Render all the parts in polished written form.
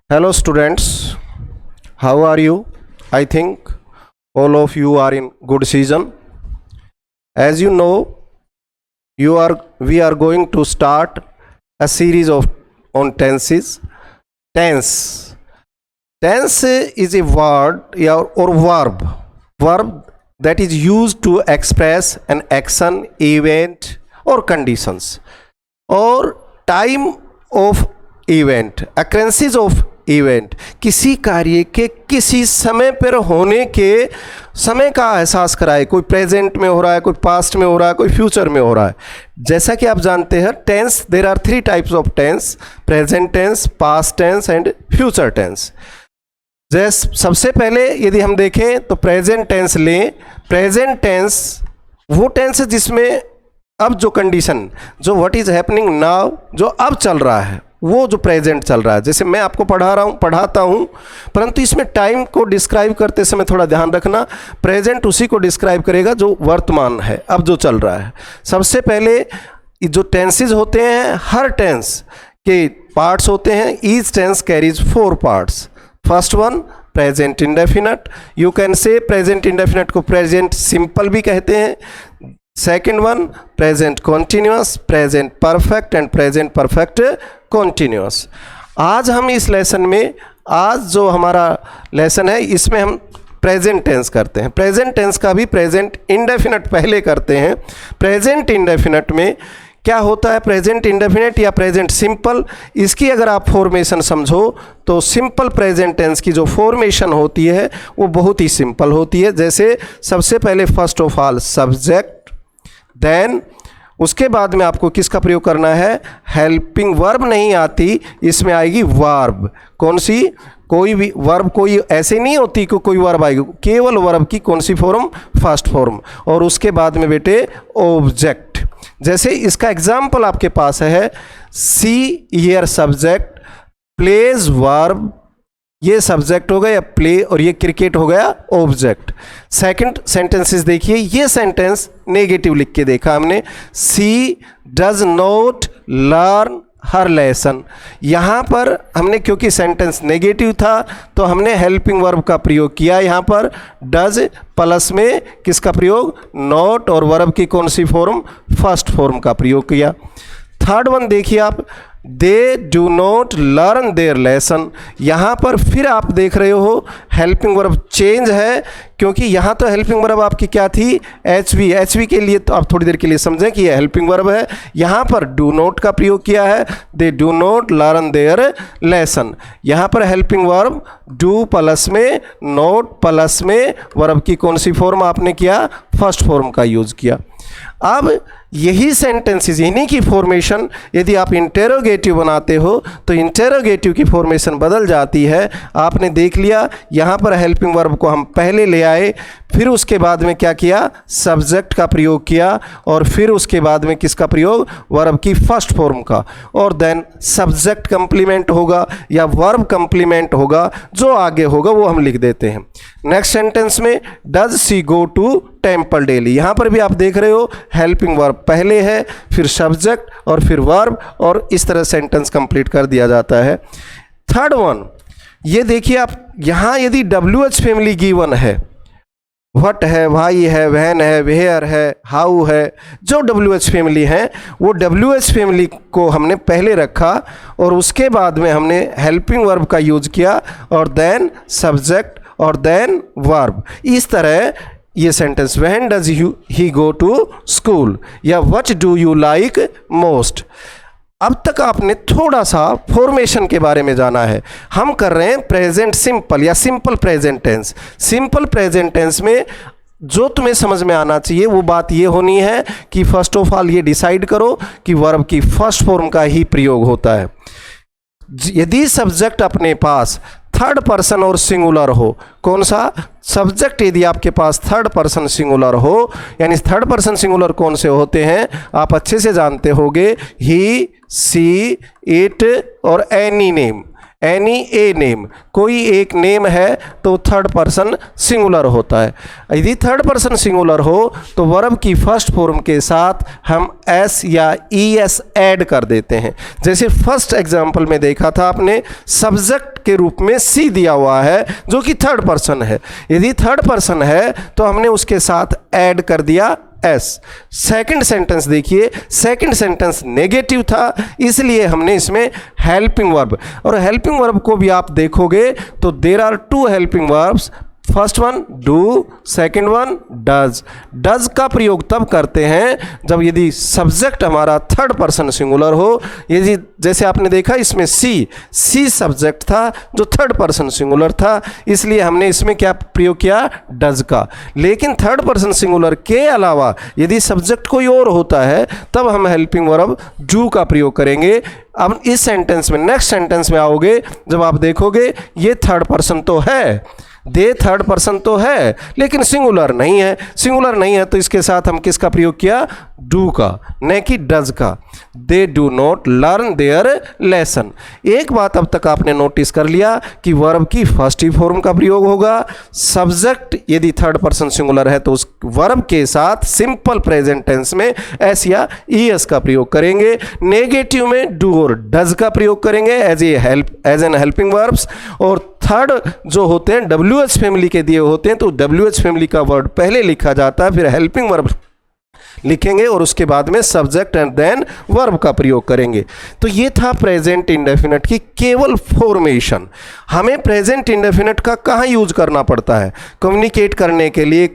Hello students, how are you? I think all of you are in good season. As you know, we are going to start a series on tenses. Tense. Tense is a word or verb that is used to express an action, event or conditions or time of event, occurrences of event, किसी कार्य के किसी समय पर होने के समय का एहसास कराए। कोई प्रेजेंट में हो रहा है, कोई पास्ट में हो रहा है, कोई फ्यूचर में हो रहा है। जैसा कि आप जानते हैं tense, there are 3 types of tense, present tense, past tense and future tense. सबसे पहले यदि हम देखें तो प्रेजेंट टेंस लें। प्रेजेंट टेंस वो टेंस है जिसमें अब जो कंडीशन, जो व्हाट इज हैपनिंग नाउ, जो अब चल रहा है, वो जो प्रेजेंट चल रहा है। जैसे मैं आपको पढ़ाता हूँ, परंतु इसमें टाइम को डिस्क्राइब करते समय थोड़ा ध्यान रखना, प्रेजेंट उसी को डिस्क्राइब करेगा जो वर्तमान है, अब जो चल रहा है। सबसे पहले जो टेंसेज होते हैं, हर टेंस के पार्ट्स होते हैं। Each tense carries 4 parts. First one present indefinite, you can say present indefinite को प्रेजेंट सिंपल भी कहते हैं। Second one present continuous, present perfect and present perfect continuous. आज हम इस लेसन में, आज जो हमारा लेसन है इसमें हम प्रेजेंट टेंस करते हैं। प्रेजेंट टेंस का भी प्रेजेंट इंडेफिनिट पहले करते हैं। प्रेजेंट इंडेफिनिट में क्या होता है, प्रेजेंट इंडेफिनिट या प्रेजेंट सिंपल, इसकी अगर आप फॉर्मेशन समझो तो सिंपल प्रेजेंट टेंस की जो फॉर्मेशन होती है वो बहुत ही सिंपल होती है। जैसे सबसे पहले first of all subject, then उसके बाद में आपको किसका प्रयोग करना है, हेल्पिंग वर्ब नहीं आती, इसमें आएगी वर्ब। कौन सी, कोई भी वर्ब, कोई ऐसे नहीं होती कि कोई वर्ब आएगी, केवल वर्ब की कौन सी फॉर्म, फर्स्ट फॉर्म। और उसके बाद में बेटे ऑब्जेक्ट। जैसे इसका एग्जाम्पल आपके पास है, see here subject, plays verb, ये सब्जेक्ट हो गया प्ले, और ये क्रिकेट हो गया ऑब्जेक्ट। सेकंड सेंटेंसेस देखिए, ये सेंटेंस नेगेटिव लिख के देखा हमने, she does not learn her lesson. यहाँ पर हमने क्योंकि सेंटेंस नेगेटिव था तो हमने हेल्पिंग वर्ब का प्रयोग किया। यहाँ पर डज प्लस में किसका प्रयोग, नॉट, और वर्ब की कौन सी फॉर्म, फर्स्ट फॉर्म का प्रयोग किया। थर्ड वन देखिए आप, they do not learn their lesson. यहाँ पर फिर आप देख रहे हो हेल्पिंग वर्ब चेंज है, क्योंकि यहाँ तो हेल्पिंग वर्ब आपकी क्या थी, एच वी के लिए तो आप थोड़ी देर के लिए समझें कि यह हेल्पिंग वर्ब है। यहाँ पर डू नॉट का प्रयोग किया है, they do not learn their lesson. यहाँ पर हेल्पिंग वर्ब डू प्लस में, नॉट प्लस में, वर्ब की कौन सी फॉर्म आपने किया, फर्स्ट फॉर्म का यूज किया। अब यही सेंटेंसेस, इन्हीं की फॉर्मेशन यदि आप इंटेरोगेटिव बनाते हो तो इंटेरोगेटिव की फॉर्मेशन बदल जाती है। आपने देख लिया यहाँ पर हेल्पिंग वर्ब को हम पहले ले आए, फिर उसके बाद में क्या किया, सब्जेक्ट का प्रयोग किया, और फिर उसके बाद में किसका प्रयोग, वर्ब की फर्स्ट फॉर्म का, और देन सब्जेक्ट कंप्लीमेंट होगा या वर्ब कंप्लीमेंट होगा, जो आगे होगा वो हम लिख देते हैं। नेक्स्ट सेंटेंस में does she go to temple daily, यहाँ पर भी आप देख रहे हो हेल्पिंग वर्ब पहले है, फिर सब्जेक्ट और फिर वर्ब, और इस तरह सेंटेंस कंप्लीट कर दिया जाता है। थर्ड वन, ये देखिए आप, यहाँ यदि WH फैमिली गिवन है, व्हाट है, वाई है, व्हेन है, वेयर है, हाउ है, जो WH फैमिली है वो WH फैमिली को हमने पहले रखा, और उसके बाद में हमने हेल्पिंग वर्ब का यूज किया, और देन सब्जेक्ट, और देन वर्ब। इस तरह ये sentence, when does he go to school, या what do you like most. अब तक आपने थोड़ा सा फॉर्मेशन के बारे में जाना है। हम कर रहे हैं प्रेजेंट सिंपल या simple present tense. Simple present tense में जो तुम्हें समझ में आना चाहिए वो बात ये होनी है कि फर्स्ट ऑफ ऑल ये डिसाइड करो कि वर्ब की फर्स्ट फॉर्म का ही प्रयोग होता है। यदि सब्जेक्ट अपने पास थर्ड पर्सन और सिंगुलर हो, कौन सा सब्जेक्ट यदि आपके पास थर्ड पर्सन सिंगुलर हो, यानी थर्ड पर्सन सिंगुलर कौन से होते हैं आप अच्छे से जानते होंगे, ही, सी, इट और any name. Any a name, कोई एक नेम है तो थर्ड पर्सन सिंगुलर होता है। यदि थर्ड पर्सन सिंगुलर हो तो वर्ब की फर्स्ट फॉर्म के साथ हम एस या ई एस ऐड कर देते हैं। जैसे फर्स्ट एग्जाम्पल में देखा था आपने, सब्जेक्ट के रूप में सी दिया हुआ है जो कि थर्ड पर्सन है। यदि थर्ड पर्सन है तो हमने उसके साथ ऐड कर दिया एस। सेकंड सेंटेंस देखिए, सेकंड सेंटेंस नेगेटिव था, इसलिए हमने इसमें हेल्पिंग वर्ब, और हेल्पिंग वर्ब को भी आप देखोगे तो there are two helping verbs, first one do, second one does. Does का प्रयोग तब करते हैं जब यदि सब्जेक्ट हमारा थर्ड पर्सन सिंगुलर हो। यदि जैसे आपने देखा इसमें सी सब्जेक्ट था जो थर्ड पर्सन सिंगुलर था, इसलिए हमने इसमें क्या प्रयोग किया, डज का। लेकिन थर्ड पर्सन सिंगुलर के अलावा यदि सब्जेक्ट कोई और होता है तब हम हेल्पिंग वर्ब डू का प्रयोग करेंगे। अब इस सेंटेंस में, नेक्स्ट सेंटेंस में आओगे, जब आप देखोगे ये थर्ड पर्सन तो है, दे थर्ड पर्सन तो है, लेकिन सिंगुलर नहीं है। सिंगुलर नहीं है तो इसके साथ हम किसका प्रयोग किया, डू का, न कि डज का। They do not learn their lesson. एक बात अब तक आपने नोटिस कर लिया कि वर्ब की फर्स्ट ही फॉर्म का प्रयोग होगा। सब्जेक्ट यदि थर्ड पर्सन सिंगुलर है तो उस वर्ब के साथ सिंपल प्रेजेंट टेंस में एस या ई एस का प्रयोग करेंगे। नेगेटिव में डू और डज का प्रयोग करेंगे एज एन हेल्पिंग वर्ब्स। और थर्ड जो होते हैं डब्ल्यू एच फैमिली के दिए होते हैं तो डब्ल्यू एच फैमिली का वर्ड पहले लिखा जाता है, फिर हेल्पिंग वर्ब लिखेंगे और उसके बाद में सब्जेक्ट एंड देन वर्ब का प्रयोग करेंगे। तो ये था प्रेजेंट इंडेफिनिट की केवल फॉर्मेशन। हमें प्रेजेंट इंडेफिनिट का कहाँ यूज करना पड़ता है, कम्युनिकेट करने के लिए।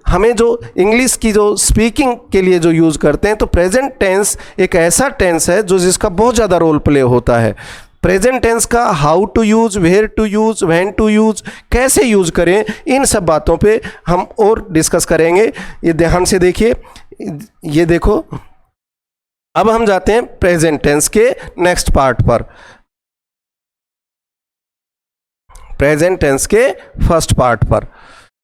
हमें जो इंग्लिश की जो स्पीकिंग के लिए जो यूज़ करते हैं, तो प्रेजेंट टेंस एक ऐसा टेंस है जो जिसका बहुत ज़्यादा रोल प्ले होता है। प्रेजेंट टेंस का how to use, where to use, when to use, कैसे यूज़ करें, इन सब बातों पे हम और डिस्कस करेंगे। ये ध्यान से देखिए, ये देखो, अब हम जाते हैं प्रेजेंट टेंस के नेक्स्ट पार्ट पर। प्रेजेंट टेंस के फर्स्ट पार्ट पर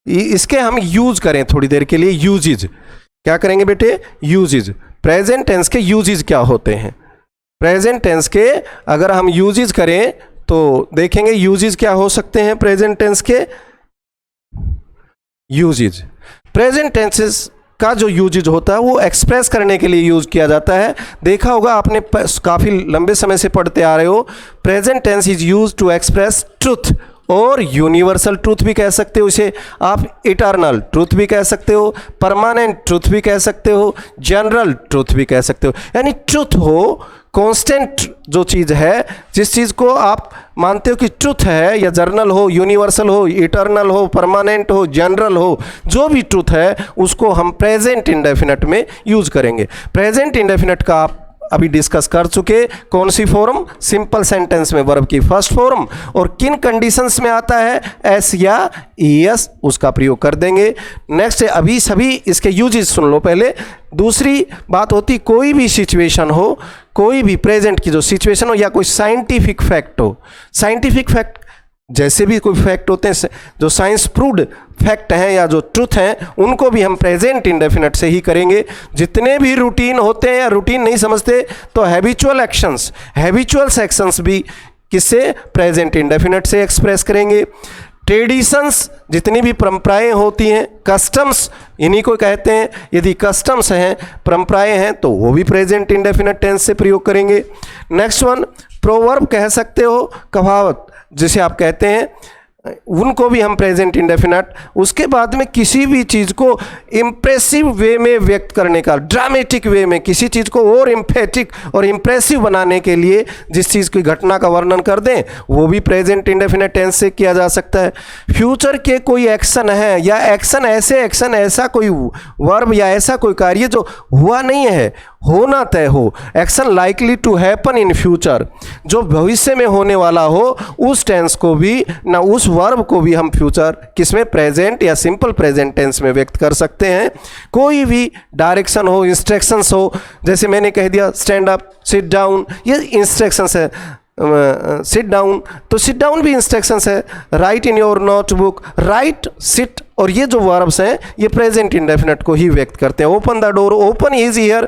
इसके हम यूज करें थोड़ी देर के लिए। यूजेज क्या करेंगे बेटे, यूजेज। प्रेजेंट टेंस के यूजेज क्या होते हैं, प्रेजेंट टेंस के अगर हम यूजेज करें तो देखेंगे यूजेज क्या हो सकते हैं। प्रेजेंट टेंस के यूजेज, प्रेजेंट टेंसेस का जो यूजेज होता है वो एक्सप्रेस करने के लिए यूज किया जाता है। देखा होगा आपने, काफ़ी लंबे समय से पढ़ते आ रहे हो। Present tense is use to express truth, और यूनिवर्सल ट्रूथ भी कह सकते हो इसे आप, इटर्नल ट्रूथ भी कह सकते हो, परमानेंट ट्रूथ भी कह सकते हो, जनरल ट्रूथ भी कह सकते हो। यानी ट्रूथ हो, कांस्टेंट जो चीज़ है, जिस चीज़ को आप मानते हो कि ट्रूथ है, या जर्नल हो, यूनिवर्सल हो, इटर्नल हो, परमानेंट हो, जनरल हो, जो भी ट्रूथ है उसको हम प्रेजेंट इंडेफिनिट में यूज़ करेंगे। प्रेजेंट इंडेफिनिट का आप अभी डिस्कस कर चुके, कौन सी फॉर्म, सिंपल सेंटेंस में वर्ब की फर्स्ट फॉर्म, और किन कंडीशंस में आता है, एस या ई एस, उसका प्रयोग कर देंगे। नेक्स्ट अभी सभी इसके यूजेस सुन लो पहले। दूसरी बात होती, कोई भी सिचुएशन हो, कोई भी प्रेजेंट की जो सिचुएशन हो, या कोई साइंटिफिक फैक्ट हो, साइंटिफिक फैक्ट जैसे भी कोई फैक्ट होते हैं जो साइंस प्रूव्ड फैक्ट हैं या जो ट्रूथ हैं, उनको भी हम प्रेजेंट इंडेफिनिट से ही करेंगे। जितने भी रूटीन होते हैं या रूटीन नहीं समझते तो हैबिचुअल एक्शंस, हैबिचुअल एक्शंस भी किससे, प्रेजेंट इंडेफिनिट से एक्सप्रेस करेंगे। ट्रेडिशंस, जितनी भी परंपराएं होती हैं, कस्टम्स इन्हीं को कहते हैं। यदि कस्टम्स हैं, परंपराएं हैं, तो वो भी प्रेजेंट इंडेफिनिट टेंस से प्रयोग करेंगे। नेक्स्ट वन, प्रोवर्ब कह सकते हो, कहावत जिसे आप कहते हैं, उनको भी हम प्रेजेंट इंडेफिनिट। उसके बाद में किसी भी चीज़ को इम्प्रेसिव वे में व्यक्त करने का, ड्रामेटिक वे में किसी चीज़ को और इम्फेटिक और इम्प्रेसिव बनाने के लिए जिस चीज़ की घटना का वर्णन कर दें, वो भी प्रेजेंट इंडेफिनिट टेंस से किया जा सकता है। फ्यूचर के कोई एक्शन है, या एक्शन ऐसा कोई वर्ब या ऐसा कोई कार्य जो हुआ नहीं है, होना तय हो, action likely to happen in future, जो भविष्य में होने वाला हो, उस टेंस को भी ना, उस वर्ब को भी हम फ्यूचर किसमें, प्रेजेंट या सिंपल प्रेजेंट टेंस में व्यक्त कर सकते हैं। कोई भी डायरेक्शन हो, इंस्ट्रक्शंस हो, जैसे मैंने कह दिया स्टैंड अप, सिट डाउन, ये इंस्ट्रक्शंस है। सिट डाउन, तो सिट डाउन भी इंस्ट्रक्शंस है। Right in your notebook, right, sit, और ये जो वर्ब्स हैं ये प्रेजेंट इंडेफिनिट को ही व्यक्त करते हैं। Open the door, open is here,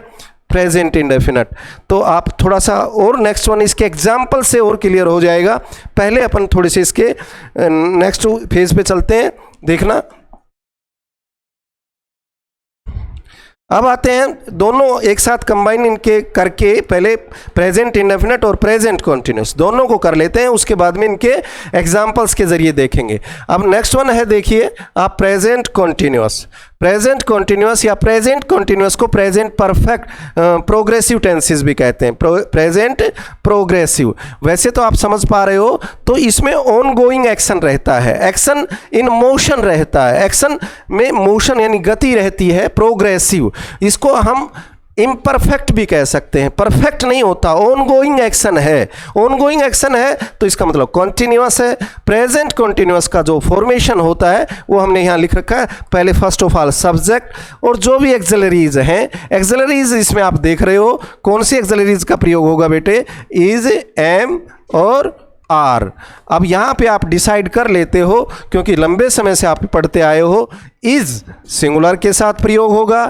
present indefinite. तो आप थोड़ा सा और नेक्स्ट वन इसके एग्जाम्पल से और क्लियर हो जाएगा। पहले अपन थोड़े से इसके नेक्स्ट फेज पे चलते हैं, देखना। अब आते हैं दोनों एक साथ कंबाइन इनके करके, पहले प्रेजेंट इंडेफिनिट और प्रेजेंट कॉन्टिन्यूस दोनों को कर लेते हैं, उसके बाद में इनके एग्जांपल्स के जरिए देखेंगे। अब नेक्स्ट वन है, देखिए आप, प्रेजेंट कॉन्टिन्यूस। प्रेजेंट कॉन्टिन्यूस या प्रेजेंट कॉन्टिन्यूस को प्रेजेंट परफेक्ट प्रोग्रेसिव टेंसेस भी कहते हैं, प्रेजेंट प्रोग्रेसिव। वैसे तो आप समझ पा रहे हो, तो इसमें ऑन गोइंग एक्शन रहता है, एक्शन इन मोशन रहता है, एक्शन में मोशन यानी गति रहती है, प्रोग्रेसिव। इसको हम इम्परफेक्ट भी कह सकते हैं, परफेक्ट नहीं होता, ऑन गोइंग एक्शन है। ऑन गोइंग एक्शन है तो इसका मतलब कॉन्टिन्यूअस है। प्रेजेंट कॉन्टिन्यूअस का जो फॉर्मेशन होता है वो हमने यहाँ लिख रखा है। पहले फर्स्ट ऑफ ऑल सब्जेक्ट और जो भी एक्सिलरीज हैं, एक्सिलरीज इसमें आप देख रहे हो कौन सी एक्सिलरीज का प्रयोग होगा बेटे, इज, एम और आर। अब यहाँ पे आप डिसाइड कर लेते हो, क्योंकि लंबे समय से आप पढ़ते आए हो, इज सिंगुलर के साथ प्रयोग होगा,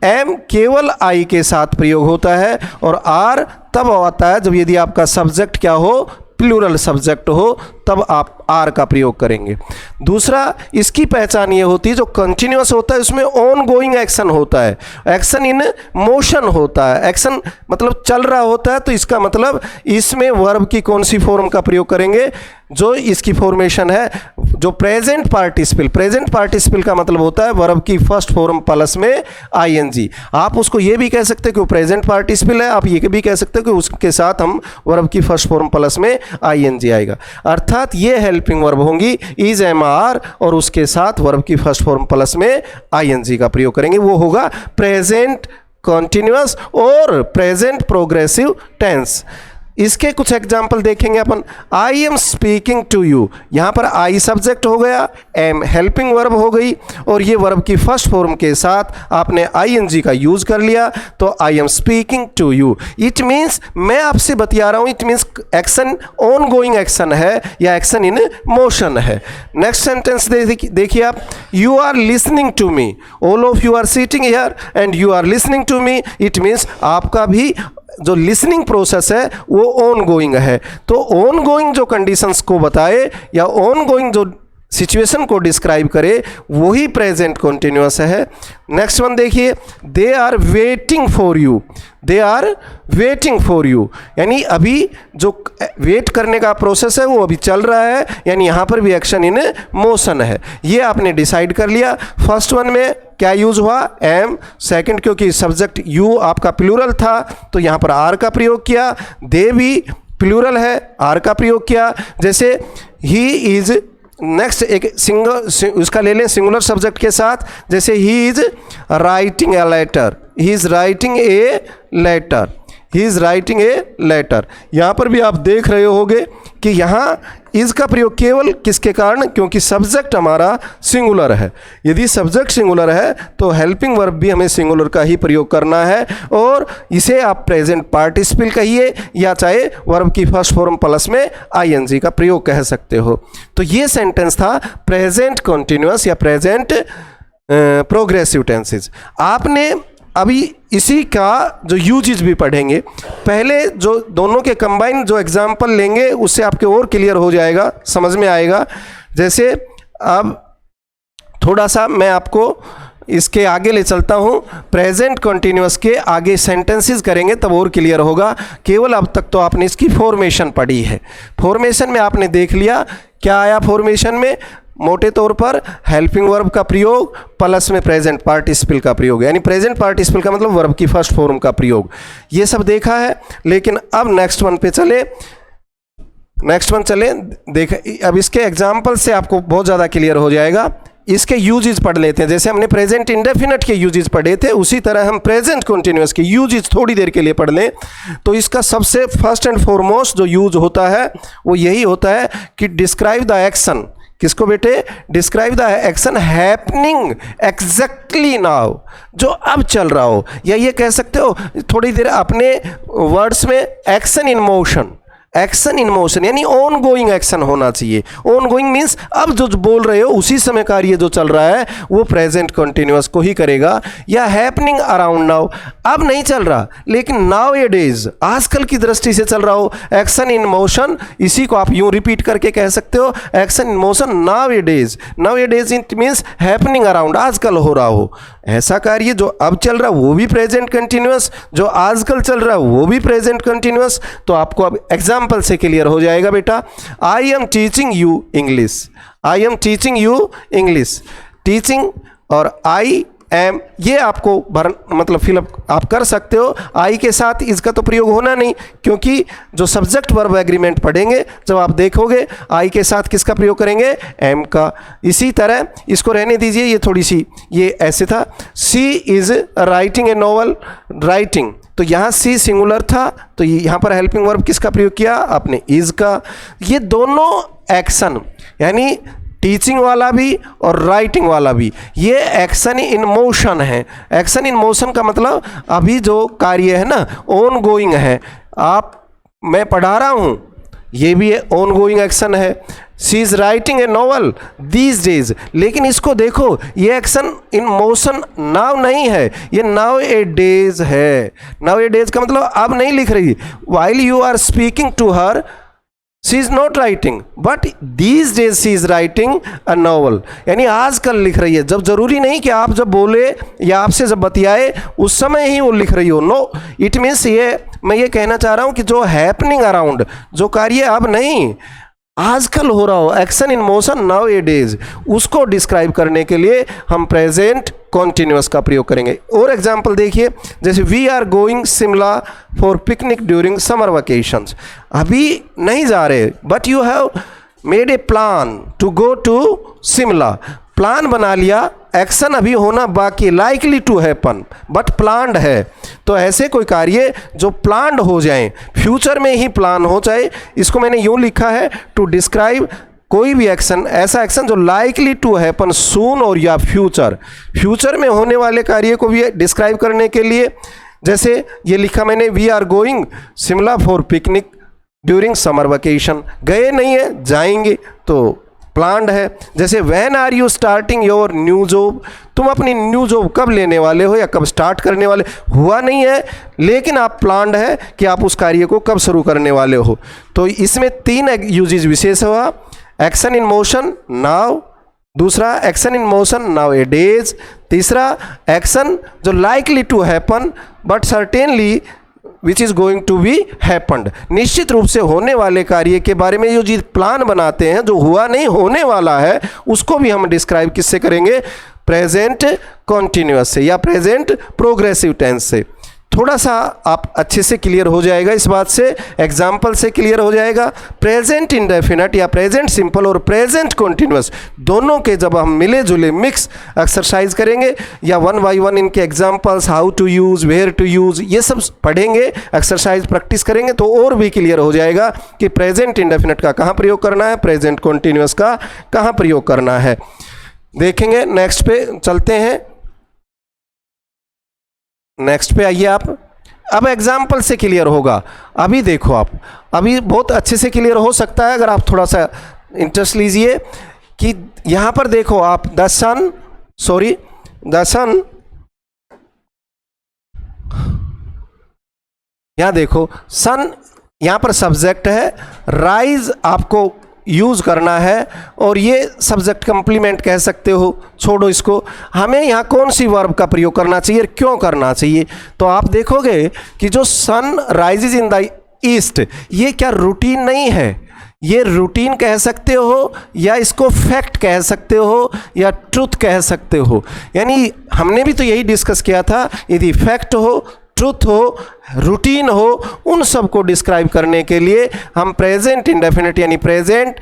एम केवल आई के साथ प्रयोग होता है, और आर तब आता है जब यदि आपका सब्जेक्ट क्या हो, प्लूरल सब्जेक्ट हो, तब आप आर का प्रयोग करेंगे। दूसरा, इसकी पहचान ये होती है जो कंटिन्यूअस होता है उसमें ऑन गोइंग एक्शन होता है, एक्शन इन मोशन होता है, एक्शन मतलब चल रहा होता है। तो इसका मतलब इसमें वर्ब की कौन सी फॉर्म का प्रयोग करेंगे, जो इसकी फॉर्मेशन है जो प्रेजेंट पार्टिसिपल। प्रेजेंट पार्टिसिपल का मतलब होता है वर्ब की फर्स्ट फॉर्म प्लस में आईएनजी। आप उसको ये भी कह सकते हो कि वो प्रेजेंट पार्टिसिपल है, आप ये भी कह सकते हो कि उसके साथ हम वर्ब की फर्स्ट फॉर्म प्लस में आईएनजी आएगा। अर्थात ये हेल्पिंग वर्ब होंगी इज, एम, आर, और उसके साथ वर्ब की फर्स्ट फॉर्म प्लस में आईएनजी का प्रयोग करेंगे। वो होगा प्रेजेंट कॉन्टिन्यूअस और प्रेजेंट प्रोग्रेसिव टेंस। इसके कुछ एग्जाम्पल देखेंगे अपन। I am speaking to you, यहाँ पर आई सब्जेक्ट हो गया, एम हेल्पिंग वर्ब हो गई, और ये वर्ब की फर्स्ट फॉर्म के साथ आपने आईएनजी का यूज कर लिया, तो I am speaking to you. It means मैं आपसे बतिया रहा हूँ, it means action on going action है या एक्शन इन मोशन है। नेक्स्ट सेंटेंस देखिए आप, you are listening to me, all of you are sitting here and you are listening to me. It means आपका भी जो लिसनिंग प्रोसेस है वो ऑन गोइंग है। तो ऑन गोइंग जो कंडीशंस को बताए या ऑन गोइंग जो सिचुएशन को डिस्क्राइब करे वही प्रेजेंट कॉन्टिन्यूअस है। नेक्स्ट वन देखिए, they are waiting for you, they are waiting for you, यानी अभी जो वेट करने का प्रोसेस है वो अभी चल रहा है, यानी यहाँ पर भी एक्शन इन मोशन है। ये आपने डिसाइड कर लिया। फर्स्ट वन में क्या यूज हुआ, एम। सेकंड, क्योंकि सब्जेक्ट यू आपका प्लूरल था तो यहाँ पर आर का प्रयोग किया। दे भी प्लूरल है, आर का प्रयोग किया। जैसे ही इज, नेक्स्ट एक सिंगल उसका ले लें सिंगुलर सब्जेक्ट के साथ, जैसे he is writing a letter, he is writing a letter, he is writing a letter. यहाँ पर भी आप देख रहे होंगे कि यहाँ इज का प्रयोग केवल किसके कारण, क्योंकि सब्जेक्ट हमारा सिंगुलर है। यदि सब्जेक्ट सिंगुलर है तो हेल्पिंग वर्ब भी हमें सिंगुलर का ही प्रयोग करना है, और इसे आप प्रेजेंट पार्टिसिपल कहिए या चाहे वर्ब की फर्स्ट फॉर्म प्लस में आईएनजी का प्रयोग कह सकते हो। तो ये सेंटेंस था प्रेजेंट कॉन्टिन्यूअस या प्रेजेंट प्रोग्रेसिव टेंसेज। आपने अभी इसी का जो यूजेज भी पढ़ेंगे। पहले जो दोनों के कंबाइन जो एग्जाम्पल लेंगे उससे आपके और क्लियर हो जाएगा, समझ में आएगा। जैसे अब थोड़ा सा मैं आपको इसके आगे ले चलता हूँ, प्रेजेंट कॉन्टिन्यूअस के आगे सेंटेंसेस करेंगे तब और क्लियर होगा। केवल अब तक तो आपने इसकी फॉर्मेशन पढ़ी है। फॉर्मेशन में आपने देख लिया क्या आया फॉर्मेशन में, मोटे तौर पर हेल्पिंग वर्ब का प्रयोग प्लस में प्रेजेंट पार्टिसिपल का प्रयोग, यानी प्रेजेंट पार्टिसिपल का मतलब वर्ब की फर्स्ट फॉर्म का प्रयोग, ये सब देखा है। लेकिन अब नेक्स्ट वन पे चले, नेक्स्ट वन चले देख, अब इसके एग्जाम्पल से आपको बहुत ज़्यादा क्लियर हो जाएगा। इसके यूजेस पढ़ लेते हैं। जैसे हमने प्रेजेंट इंडेफिनिट के यूजेस पढ़े थे, उसी तरह हम प्रेजेंट कॉन्टिन्यूअस के यूजेस थोड़ी देर के लिए पढ़ लें। तो इसका सबसे फर्स्ट एंड फॉरमोस्ट जो यूज होता है वो यही होता है कि डिस्क्राइब द एक्शन। किसको बेटे, describe the action happening exactly now, जो अब चल रहा हो, या ये कह सकते हो थोड़ी देर अपने वर्ड्स में action in motion, action in motion, यानी ऑन गोइंग एक्शन होना चाहिए। ऑन गोइंग मीन्स अब जो बोल रहे हो उसी समय कार्य जो चल रहा है वो प्रेजेंट कंटिन्यूअस को ही करेगा। या हैपनिंग अराउंड नाउ, अब नहीं चल रहा लेकिन नाउ ए डेज, आजकल की दृष्टि से चल रहा हो। एक्शन इन मोशन, इसी को आप यूं रिपीट करके कह सकते हो, action in motion now A days. Now A days it means happening around, आजकल हो रहा हो। ऐसा कार्य जो अब चल रहा है वो भी प्रेजेंट कंटिन्यूअस, जो आजकल चल रहा है वो भी प्रेजेंट कंटिन्यूअस। तो आपको अब एग्जाम्पल से क्लियर हो जाएगा बेटा। I am teaching you English, I am teaching you English. Teaching और आई एम ये आपको मतलब फिलअप आप कर सकते हो। आई के साथ इसका तो प्रयोग होना नहीं, क्योंकि जो सब्जेक्ट वर्ब एग्रीमेंट पढ़ेंगे जब आप देखोगे आई के साथ किसका प्रयोग करेंगे, एम का। इसी तरह इसको रहने दीजिए, ये थोड़ी सी ये ऐसे था, she is writing a novel. Writing तो यहाँ सी सिंगुलर था, तो यहाँ पर हेल्पिंग वर्ब किसका प्रयोग किया, आपने इज़ का। ये दोनों एक्शन यानी टीचिंग वाला भी और राइटिंग वाला भी, ये एक्शन इन मोशन है। एक्शन इन मोशन का मतलब अभी जो कार्य है ना ऑन गोइंग है। मैं पढ़ा रहा हूँ, ये भी ऑन गोइंग एक्शन है। She is writing a novel these days, लेकिन इसको देखो ये एक्शन इन मोशन नाउ नहीं है, ये नाउ ए डेज है। नाउ ए डेज का मतलब अब नहीं लिख रही। While you are speaking to her she is not writing but these days she is writing a novel, यानी आजकल लिख रही है। जब जरूरी नहीं कि आप जब बोले या आपसे जब बतियाए उस समय ही वो लिख रही हो। नो, इट मीन्स ये मैं ये कहना चाह रहा हूँ कि जो हैपनिंग अराउंड, जो कार्य अब नहीं आजकल हो रहा हो, action in motion now A days, उसको डिस्क्राइब करने के लिए हम प्रेजेंट कॉन्टिन्यूअस का प्रयोग करेंगे। और एग्जाम्पल देखिए, जैसे we are going Shimla for picnic during summer vacations. अभी नहीं जा रहे but you have made a plan to go to Shimla. Plan बना लिया, एक्शन अभी होना बाकी, likely to happen but planned है। तो ऐसे कोई कार्य जो प्लान्ड हो जाए, फ्यूचर में ही प्लान हो जाए, इसको मैंने यूँ लिखा है टू डिस्क्राइब कोई भी एक्शन, ऐसा एक्शन जो लाइकली टू हैपन सून और या फ्यूचर में होने वाले कार्य को भी डिस्क्राइब करने के लिए। जैसे ये लिखा मैंने, we are going Shimla for picnic during summer vacation, गए नहीं है जाएंगे, तो प्लान्ड है। जैसे when are you starting your new job, तुम अपनी न्यू जॉब कब लेने वाले हो या कब स्टार्ट करने वाले, हुआ नहीं है लेकिन आप प्लान्ड है कि आप उस कार्य को कब शुरू करने वाले हो। तो इसमें 3 यूजेज विशेष हुआ, एक्शन इन मोशन नाउ, दूसरा action in motion nowadays, तीसरा एक्शन जो likely to happen but certainly which is going to be happened, निश्चित रूप से होने वाले कार्य के बारे में जो चीज़ प्लान बनाते हैं, जो हुआ नहीं होने वाला है, उसको भी हम डिस्क्राइब किससे करेंगे, प्रेजेंट कॉन्टिन्यूअस से या प्रेजेंट प्रोग्रेसिव टेंस से। थोड़ा सा आप अच्छे से क्लियर हो जाएगा इस बात से, एग्जाम्पल से क्लियर हो जाएगा। प्रेजेंट इंडेफिनिट या प्रेजेंट सिंपल और प्रेजेंट कॉन्टिन्यूअस दोनों के जब हम मिले जुले मिक्स एक्सरसाइज करेंगे या 1 by 1 इनके examples, how to use, where to use, ये सब पढ़ेंगे, एक्सरसाइज प्रैक्टिस करेंगे तो और भी क्लियर हो जाएगा कि प्रेजेंट इंडेफिनिट का कहाँ प्रयोग करना है, प्रेजेंट कॉन्टिन्यूअस का कहाँ प्रयोग करना है। देखेंगे, नेक्स्ट पे चलते हैं। नेक्स्ट पे आइए आप। अब एग्जाम्पल से क्लियर होगा। अभी देखो आप, अभी बहुत अच्छे से क्लियर हो सकता है अगर आप थोड़ा सा इंटरेस्ट लीजिए कि यहाँ पर देखो आप द सन यहाँ देखो सन यहाँ पर सब्जेक्ट है, राइज आपको यूज़ करना है और ये सब्जेक्ट कंप्लीमेंट कह सकते हो, छोड़ो इसको। हमें यहाँ कौन सी वर्ब का प्रयोग करना चाहिए, क्यों करना चाहिए, तो आप देखोगे कि जो sun rises in the east, ये क्या रूटीन नहीं है, ये रूटीन कह सकते हो या इसको फैक्ट कह सकते हो या ट्रुथ कह सकते हो। यानी हमने भी तो यही डिस्कस किया था, यदि फैक्ट हो, ट्रुथ हो, रूटीन हो, उन सब को डिस्क्राइब करने के लिए हम प्रेजेंट इंडेफिनिट यानी प्रेजेंट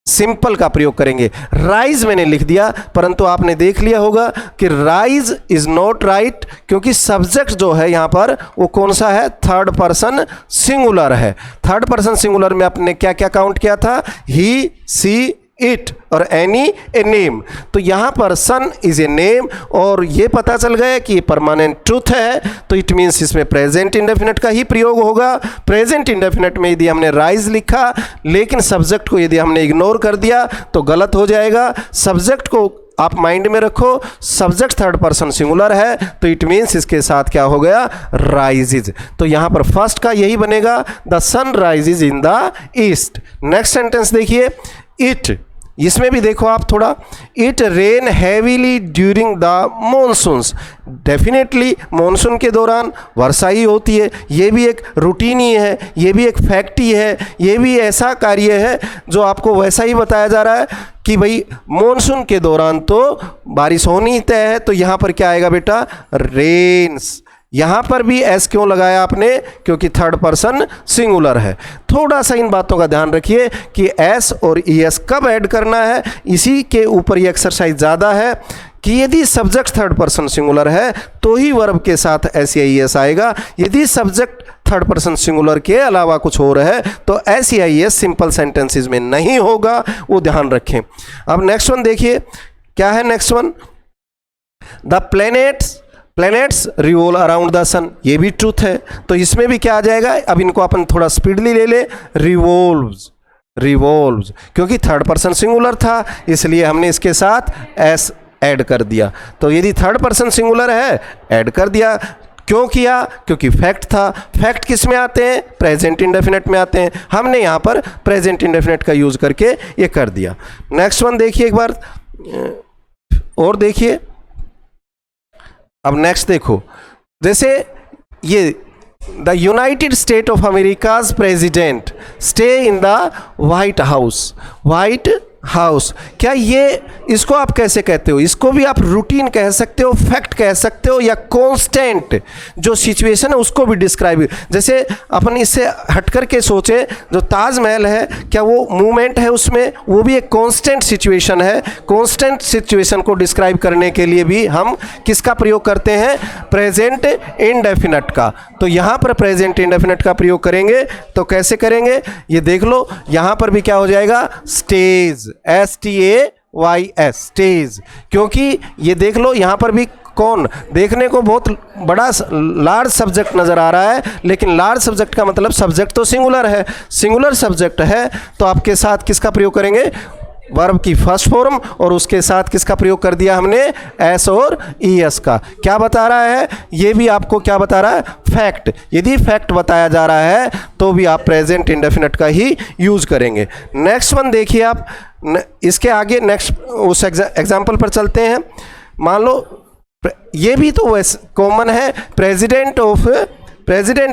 सिंपल का प्रयोग करेंगे। राइज मैंने लिख दिया, परंतु आपने देख लिया होगा कि राइज इज नॉट राइट, क्योंकि सब्जेक्ट जो है यहाँ पर वो कौन सा है, थर्ड पर्सन सिंगुलर है। थर्ड पर्सन सिंगुलर में आपने क्या क्या काउंट किया था, ही, सी, इट और एनी ए नेम। तो यहाँ पर सन इज ए नेम और ये पता चल गया कि ये परमानेंट ट्रूथ है, तो इट मीन्स इसमें प्रेजेंट इंडेफिनिट का ही प्रयोग होगा। प्रेजेंट इंडेफिनिट में यदि हमने राइज लिखा लेकिन सब्जेक्ट को यदि हमने इग्नोर कर दिया तो गलत हो जाएगा। सब्जेक्ट को आप माइंड में रखो, सब्जेक्ट थर्ड पर्सन सिंगुलर है तो इट मीन्स इसके साथ क्या हो गया, राइजेज। तो यहाँ पर फर्स्ट का यही बनेगा, the sun rises in the east. Next sentence देखिए, इट, इसमें भी देखो आप थोड़ा, it rain heavily during the monsoons. Definitely monsoon के दौरान वर्षा ही होती है, ये भी एक रूटीन ही है, ये भी एक फैक्ट ही है, ये भी ऐसा कार्य है जो आपको वैसा ही बताया जा रहा है कि भाई मॉनसून के दौरान तो बारिश होनी तय है। तो यहाँ पर क्या आएगा बेटा, रेन्स। यहाँ पर भी एस क्यों लगाया आपने, क्योंकि थर्ड पर्सन सिंगुलर है। थोड़ा सा इन बातों का ध्यान रखिए कि एस और ई एस कब ऐड करना है, इसी के ऊपर ये एक्सरसाइज ज़्यादा है कि यदि सब्जेक्ट थर्ड पर्सन सिंगुलर है तो ही वर्ब के साथ एस या ई एस आएगा। यदि सब्जेक्ट थर्ड पर्सन सिंगुलर के अलावा कुछ और है तो एस या ई एस सिंपल सेंटेंसेस में नहीं होगा, वो ध्यान रखें। अब नेक्स्ट वन देखिए, क्या है next one, the planets revolve around the sun. ये भी ट्रूथ है, तो इसमें भी क्या आ जाएगा, अब इनको अपन थोड़ा स्पीडली ले ले, रिवॉल्व्स, क्योंकि थर्ड पर्सन सिंगुलर था इसलिए हमने इसके साथ एस ऐड कर दिया। तो यदि थर्ड पर्सन सिंगुलर है ऐड कर दिया, क्यों किया, क्योंकि फैक्ट था। फैक्ट किस में आते हैं, प्रेजेंट इंडेफिनिट में आते हैं, हमने यहाँ पर प्रेजेंट इंडेफिनिट का यूज करके ये कर दिया। नेक्स्ट वन देखिए एक बार और देखिए। अब नेक्स्ट देखो, जैसे ये the United State of America's president stay in the White House, क्या ये, इसको आप कैसे कहते हो, इसको भी आप रूटीन कह सकते हो, फैक्ट कह सकते हो, या कांस्टेंट जो सिचुएशन है उसको भी डिस्क्राइब। जैसे अपन इससे हट करके सोचे, जो ताजमहल है क्या वो मूवमेंट है उसमें, वो भी एक कांस्टेंट सिचुएशन है। कांस्टेंट सिचुएशन को डिस्क्राइब करने के लिए भी हम किसका प्रयोग करते हैं, प्रेजेंट इंडेफिनिट का। तो यहाँ पर प्रेजेंट इंडेफिनिट का प्रयोग करेंगे तो कैसे करेंगे, ये देख लो, यहाँ पर भी क्या हो जाएगा, स्टेज, STAYS, स्टेज। क्योंकि ये देख लो यहाँ पर भी कौन, देखने को बहुत बड़ा लार्ज सब्जेक्ट नज़र आ रहा है, लेकिन लार्ज सब्जेक्ट का मतलब सब्जेक्ट तो सिंगुलर है, सिंगुलर सब्जेक्ट है तो आपके साथ किसका प्रयोग करेंगे, वर्ब की फर्स्ट फॉर्म, और उसके साथ किसका प्रयोग कर दिया हमने, एस और ई एस का। क्या बता रहा है, ये भी आपको क्या बता रहा है, फैक्ट। यदि फैक्ट बताया जा रहा है तो भी आप प्रेजेंट इंडेफिनिट का ही यूज करेंगे। नेक्स्ट वन देखिए आप, इसके आगे नेक्स्ट उस एग्जाम्पल पर चलते हैं। मान लो ये भी तो वैसे कॉमन है, प्रेसिडेंट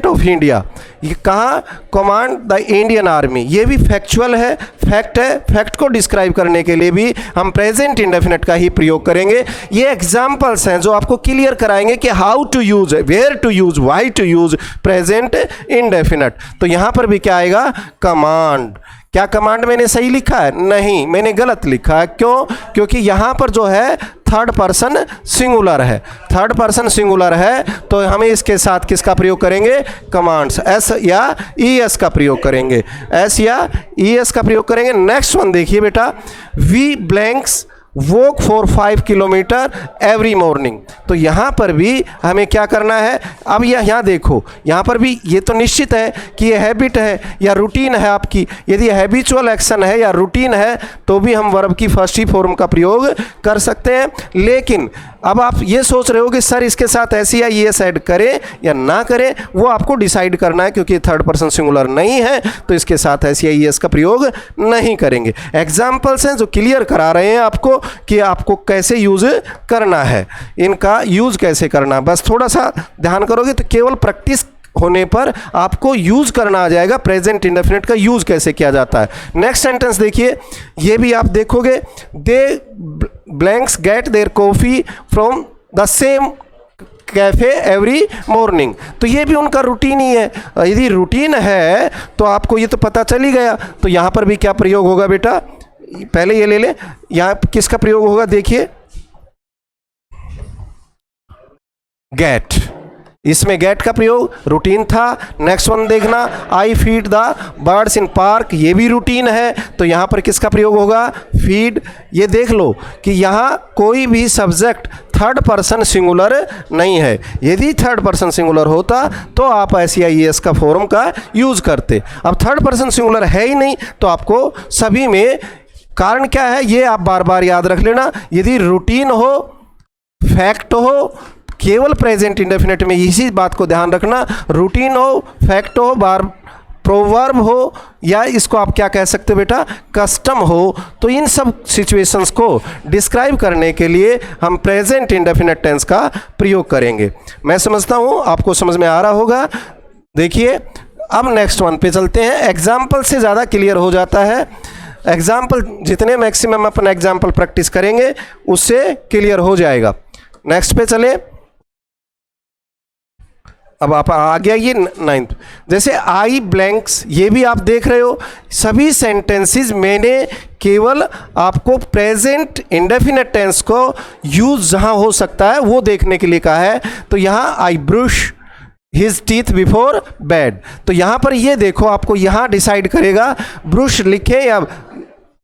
ऑफ इंडिया, ये कहाँ, कमांड द इंडियन आर्मी, ये भी फैक्चुअल है, फैक्ट है। फैक्ट को डिस्क्राइब करने के लिए भी हम प्रेजेंट इंडेफिनिट का ही प्रयोग करेंगे। ये एग्जाम्पल्स हैं जो आपको क्लियर कराएंगे कि how to use, where to use, why to use present indefinite. तो यहाँ पर भी क्या आएगा, कमांड। क्या कमांड मैंने सही लिखा है, नहीं, मैंने गलत लिखा है। क्यों, क्योंकि यहाँ पर जो है थर्ड पर्सन सिंगुलर है, थर्ड पर्सन सिंगुलर है तो हमें इसके साथ किसका प्रयोग करेंगे, कमांड्स, एस या ई एस का प्रयोग करेंगे, एस या ई एस का प्रयोग करेंगे। नेक्स्ट वन देखिए बेटा, we blanks walk for 5 kilometre every morning. तो यहाँ पर भी हमें क्या करना है, अब यहाँ देखो, यहाँ पर भी ये तो निश्चित है कि ये हैबिट है या रूटीन है आपकी। यदि हैबिचुअल एक्शन है या रूटीन है तो भी हम वर्ब की फर्स्ट ही फॉर्म का प्रयोग कर सकते हैं। लेकिन अब आप ये सोच रहे हो कि सर इसके साथ ऐसी या ये ऐड करें या ना करें, वो आपको डिसाइड करना है, क्योंकि थर्ड पर्सन सिंगुलर नहीं है तो इसके साथ ऐसी या ये का प्रयोग नहीं करेंगे। एग्जाम्पल्स हैं जो क्लियर करा रहे हैं आपको कि आपको कैसे यूज करना है, इनका यूज कैसे करना है। बस थोड़ा सा ध्यान करोगे तो केवल प्रैक्टिस होने पर आपको यूज करना आ जाएगा, प्रेजेंट इंडेफिनिट का यूज कैसे किया जाता है। नेक्स्ट सेंटेंस देखिए, ये भी आप देखोगे, they blanks get their coffee from the same cafe every morning. तो ये भी उनका रूटीन ही है। यदि रूटीन है तो आपको ये तो पता चल ही गया। तो यहाँ पर भी क्या प्रयोग होगा बेटा, पहले ये ले ले, यहाँ किसका प्रयोग होगा, देखिए गेट, इसमें गेट का प्रयोग रूटीन था। नेक्स्ट वन देखना, I feed the birds in park, ये भी रूटीन है तो यहाँ पर किसका प्रयोग होगा, फीड, ये देख लो कि यहाँ कोई भी सब्जेक्ट थर्ड पर्सन सिंगुलर नहीं है। यदि थर्ड पर्सन सिंगुलर होता तो आप SEIES का फॉर्म का यूज़ करते। अब थर्ड पर्सन सिंगुलर है ही नहीं, तो आपको सभी में कारण क्या है ये आप बार बार याद रख लेना। यदि रूटीन हो, फैक्ट हो, केवल प्रेजेंट इंडेफिनिट में इसी बात को ध्यान रखना, रूटीन हो, फैक्ट हो, बार प्रोवर्ब हो, या इसको आप क्या कह सकते हो बेटा, कस्टम हो, तो इन सब सिचुएशंस को डिस्क्राइब करने के लिए हम प्रेजेंट इंडेफिनिट टेंस का प्रयोग करेंगे। मैं समझता हूँ आपको समझ में आ रहा होगा। देखिए अब नेक्स्ट वन पे चलते हैं। एग्जाम्पल से ज़्यादा क्लियर हो जाता है। एग्जाम्पल जितने मैक्सिमम अपन एग्जाम्पल प्रैक्टिस करेंगे उससे क्लियर हो जाएगा। नेक्स्ट पे चले। अब आप आ गया ये 9th, जैसे आई ब्लैंक्स, ये भी आप देख रहे हो सभी सेंटेंसेस मैंने केवल आपको प्रेजेंट इंडेफिनिट टेंस को यूज जहां हो सकता है वो देखने के लिए कहा है। तो यहाँ I brush his teeth before bed, तो यहाँ पर ये देखो आपको यहाँ डिसाइड करेगा ब्रश लिखें या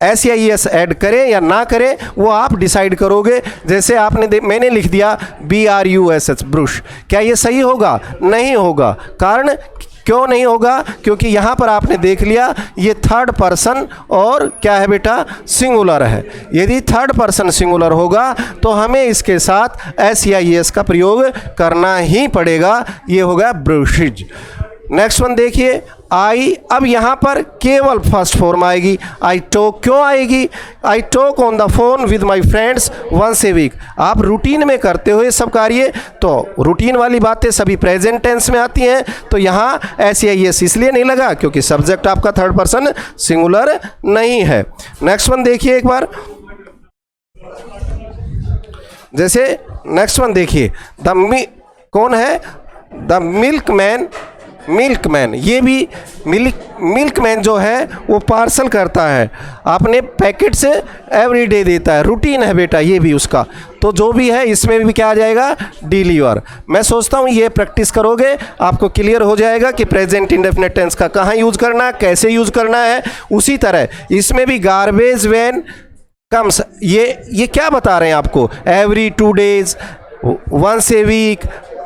SEIES ऐड करें या ना करें, वो आप डिसाइड करोगे। जैसे आपने मैंने लिख दिया BRUSH ब्रश, क्या ये सही होगा? नहीं होगा। कारण क्यों नहीं होगा? क्योंकि यहाँ पर आपने देख लिया ये थर्ड पर्सन और क्या है बेटा, सिंगुलर है। यदि थर्ड पर्सन सिंगुलर होगा तो हमें इसके साथ SEIES का प्रयोग करना ही पड़ेगा। ये होगा ब्रशेज। नेक्स्ट वन देखिए आई, अब यहाँ पर केवल फर्स्ट फॉर्म आएगी। आई टॉक क्यों आएगी? I talk on the phone with my friends once a week. आप रूटीन में करते हो ये सब कार्य, तो रूटीन वाली बातें सभी प्रेजेंट टेंस में आती हैं। तो यहाँ SEIES इसलिए नहीं लगा क्योंकि सब्जेक्ट आपका थर्ड पर्सन सिंगुलर नहीं है। नेक्स्ट वन देखिए एक बार, जैसे नेक्स्ट वन देखिए कौन है? The milkman. ये भी मिल्कमैन जो है वो पार्सल करता है, अपने पैकेट से एवरीडे देता है, रूटीन है बेटा ये भी उसका। तो जो भी है इसमें भी क्या आ जाएगा, डिलीवर। मैं सोचता हूँ ये प्रैक्टिस करोगे आपको क्लियर हो जाएगा कि प्रेजेंट इंडेफिनिट टेंस का कहाँ यूज़ करना है, कैसे यूज़ करना है। उसी तरह इसमें भी गार्बेज व्हेन कम्स, ये क्या बता रहे हैं आपको, every 2 days, once a week,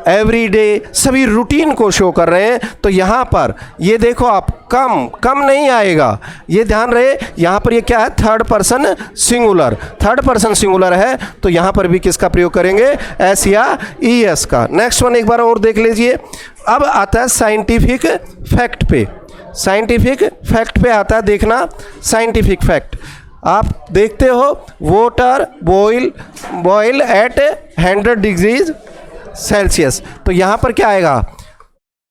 every day, सभी रूटीन को शो कर रहे हैं। तो यहाँ पर ये देखो आप कम नहीं आएगा, ये ध्यान रहे। यहाँ पर ये क्या है, third person singular, third person singular है, तो यहाँ पर भी किसका प्रयोग करेंगे, SEIES का। नेक्स्ट वन एक बार और देख लीजिए। अब आता है साइंटिफिक फैक्ट पे, साइंटिफिक फैक्ट पे आता है, देखना साइंटिफिक फैक्ट। आप देखते हो water boil at 100 degrees Celsius, तो यहाँ पर क्या आएगा,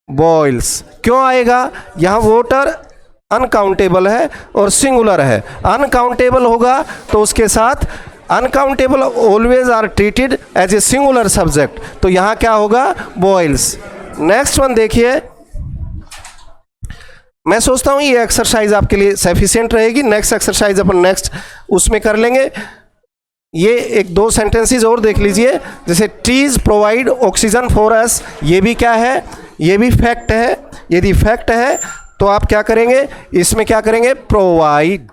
बॉइल्स। क्यों आएगा? यहाँ वाटर अनकाउंटेबल है और सिंगुलर है। अनकाउंटेबल होगा तो उसके साथ uncountable always are treated as a singular subject, तो यहाँ क्या होगा, बॉइल्स। नेक्स्ट वन देखिए, मैं सोचता हूँ ये एक्सरसाइज आपके लिए सफिशिएंट रहेगी। नेक्स्ट एक्सरसाइज अपन नेक्स्ट उसमें कर लेंगे। ये एक 2 सेंटेंसेस और देख लीजिए, जैसे trees provide oxygen for us, ये भी क्या है, ये भी फैक्ट है। यदि फैक्ट है तो आप क्या करेंगे, इसमें क्या करेंगे, प्रोवाइड।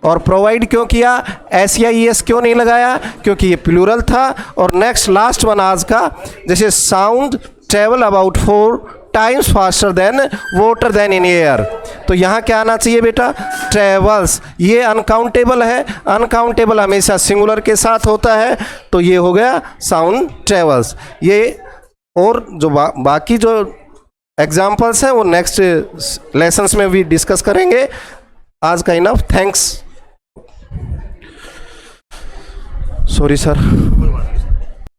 और प्रोवाइड क्यों किया, SEIES क्यों नहीं लगाया, क्योंकि ये प्लूरल था। और नेक्स्ट लास्ट वन आज का, जैसे sound travel about 4 times faster than water than in air, तो यहाँ क्या आना चाहिए बेटा, ट्रेवल्स। ये अनकाउंटेबल है, अनकाउंटेबल हमेशा सिंगुलर के साथ होता है, तो ये हो गया साउंड ट्रेवल्स। ये और जो बाकी जो एग्जाम्पल्स हैं वो नेक्स्ट लेसन्स में भी डिस्कस करेंगे। आज का इनफ, थैंक्स। Sorry sir.